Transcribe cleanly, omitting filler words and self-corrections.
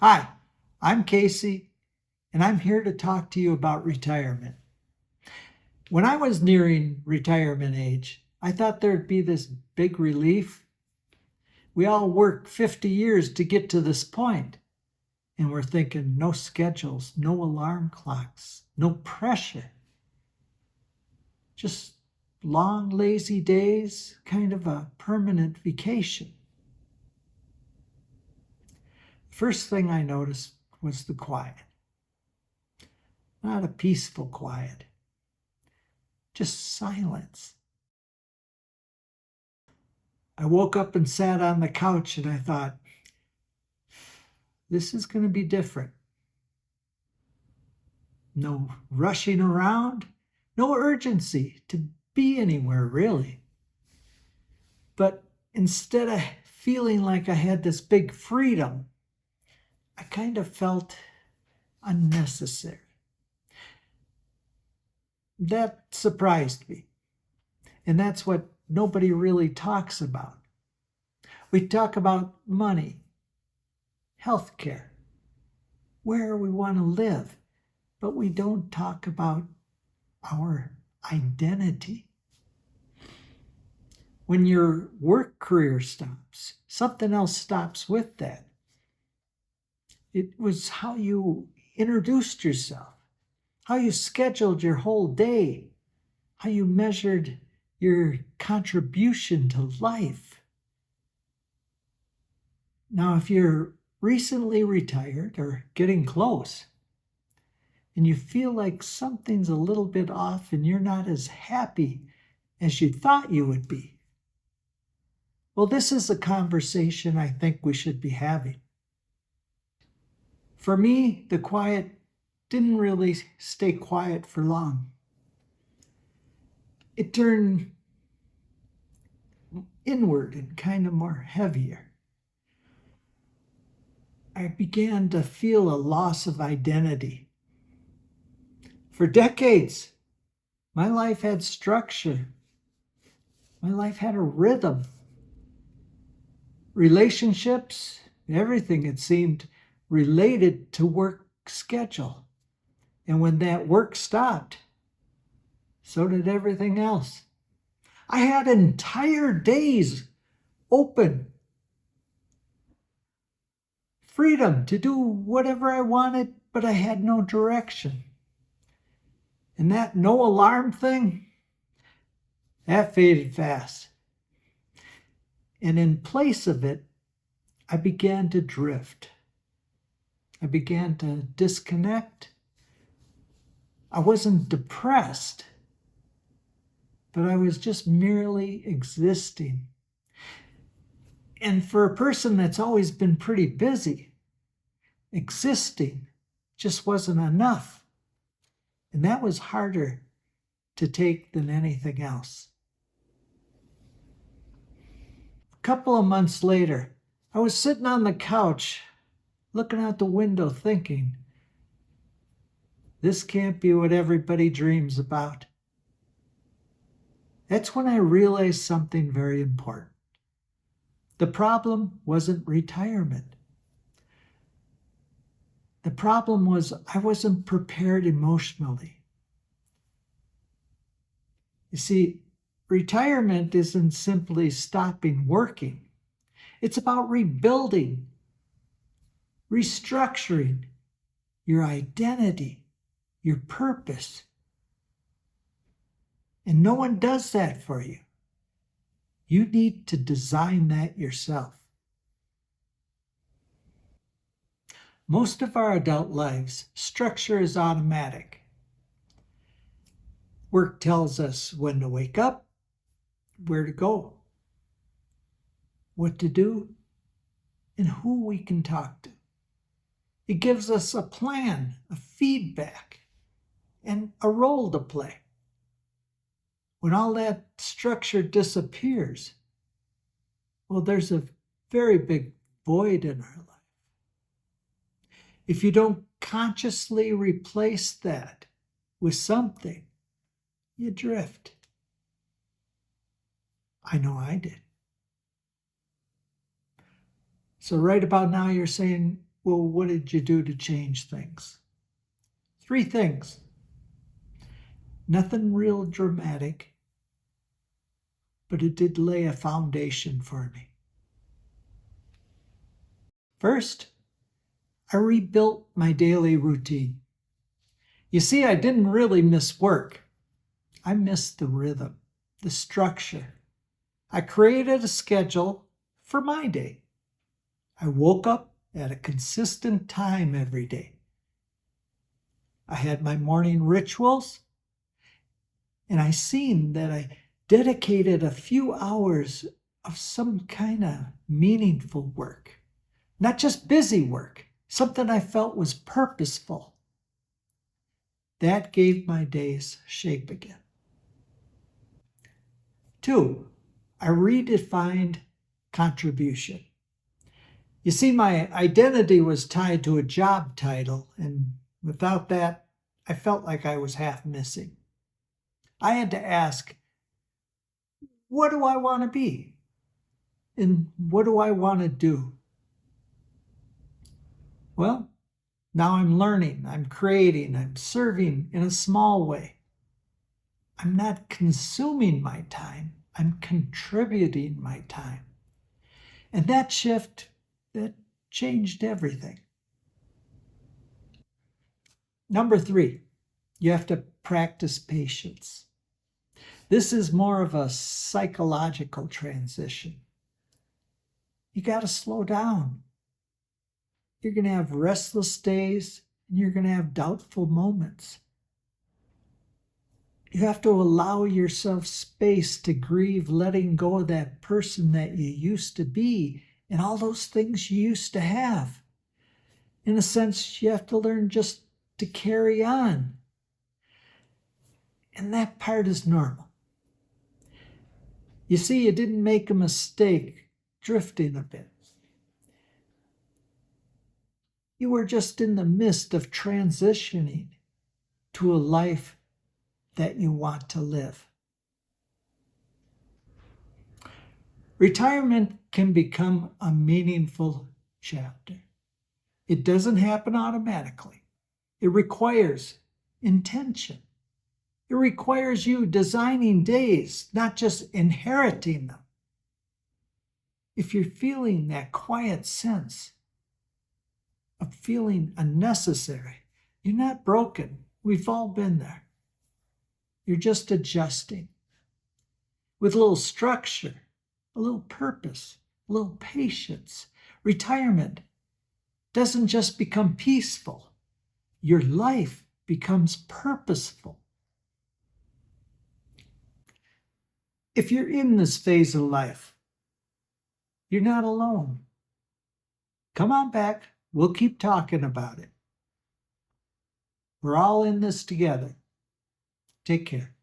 Hi, I'm Casey, and I'm here to talk to you about retirement. When I was nearing retirement age, I thought there'd be this big relief. We all worked 50 years to get to this point, and we're thinking no schedules, no alarm clocks, no pressure. Just long, lazy days, kind of a permanent vacation. First thing I noticed was the quiet. Not a peaceful quiet, just silence. I woke up and sat on the couch and I thought, this is going to be different. No rushing around, no urgency to be anywhere really. But instead of feeling like I had this big freedom, I kind of felt unnecessary. That surprised me. And that's what nobody really talks about. We talk about money, healthcare, where we want to live, but we don't talk about our identity. When your work career stops, something else stops with that. It was how you introduced yourself, how you scheduled your whole day, how you measured your contribution to life. Now, if you're recently retired or getting close, and you feel like something's a little bit off and you're not as happy as you thought you would be, well, this is a conversation I think we should be having. For me, the quiet didn't really stay quiet for long. It turned inward and kind of more heavier. I began to feel a loss of identity. For decades, my life had structure. My life had a rhythm. Relationships, everything, it seemed, related to work schedule. And when that work stopped, so did everything else. I had entire days open, freedom to do whatever I wanted, but I had no direction. And that no alarm thing, that faded fast. And in place of it, I began to drift. I began to disconnect. I wasn't depressed, but I was just merely existing. And for a person that's always been pretty busy, existing just wasn't enough. And that was harder to take than anything else. A couple of months later, I was sitting on the couch, looking out the window, thinking, this can't be what everybody dreams about. That's when I realized something very important. The problem wasn't retirement. The problem was I wasn't prepared emotionally. You see, retirement isn't simply stopping working. It's about rebuilding, restructuring your identity, your purpose. And no one does that for you. You need to design that yourself. Most of our adult lives, structure is automatic. Work tells us when to wake up, where to go, what to do, and who we can talk to. It gives us a plan, a feedback, and a role to play. When all that structure disappears, well, there's a very big void in our life. If you don't consciously replace that with something, you drift. I know I did. So right about now you're saying, Well, what did you do to change things? 3 things. Nothing real dramatic, but it did lay a foundation for me. First, I rebuilt my daily routine. You see, I didn't really miss work. I missed the rhythm, the structure. I created a schedule for my day. I woke up at a consistent time every day. I had my morning rituals, and I seen that I dedicated a few hours of some kind of meaningful work, not just busy work, something I felt was purposeful. That gave my days shape again. 2, I redefined contribution. You see, my identity was tied to a job title, and without that, I felt like I was half missing. I had to ask, what do I want to be? And what do I want to do? Well, now I'm learning, I'm creating, I'm serving in a small way. I'm not consuming my time, I'm contributing my time. And that shift, that changed everything. Number 3, you have to practice patience. This is more of a psychological transition. You got to slow down. You're going to have restless days, and you're going to have doubtful moments. You have to allow yourself space to grieve, letting go of that person that you used to be and all those things you used to have. In a sense, you have to learn just to carry on. And that part is normal. You see, you didn't make a mistake drifting a bit. You were just in the midst of transitioning to a life that you want to live. Retirement can become a meaningful chapter. It doesn't happen automatically. It requires intention. It requires you designing days, not just inheriting them. If you're feeling that quiet sense of feeling unnecessary, you're not broken. We've all been there. You're just adjusting with a little structure, a little purpose, a little patience. Retirement doesn't just become peaceful. Your life becomes purposeful. If you're in this phase of life, you're not alone. Come on back. We'll keep talking about it. We're all in this together. Take care.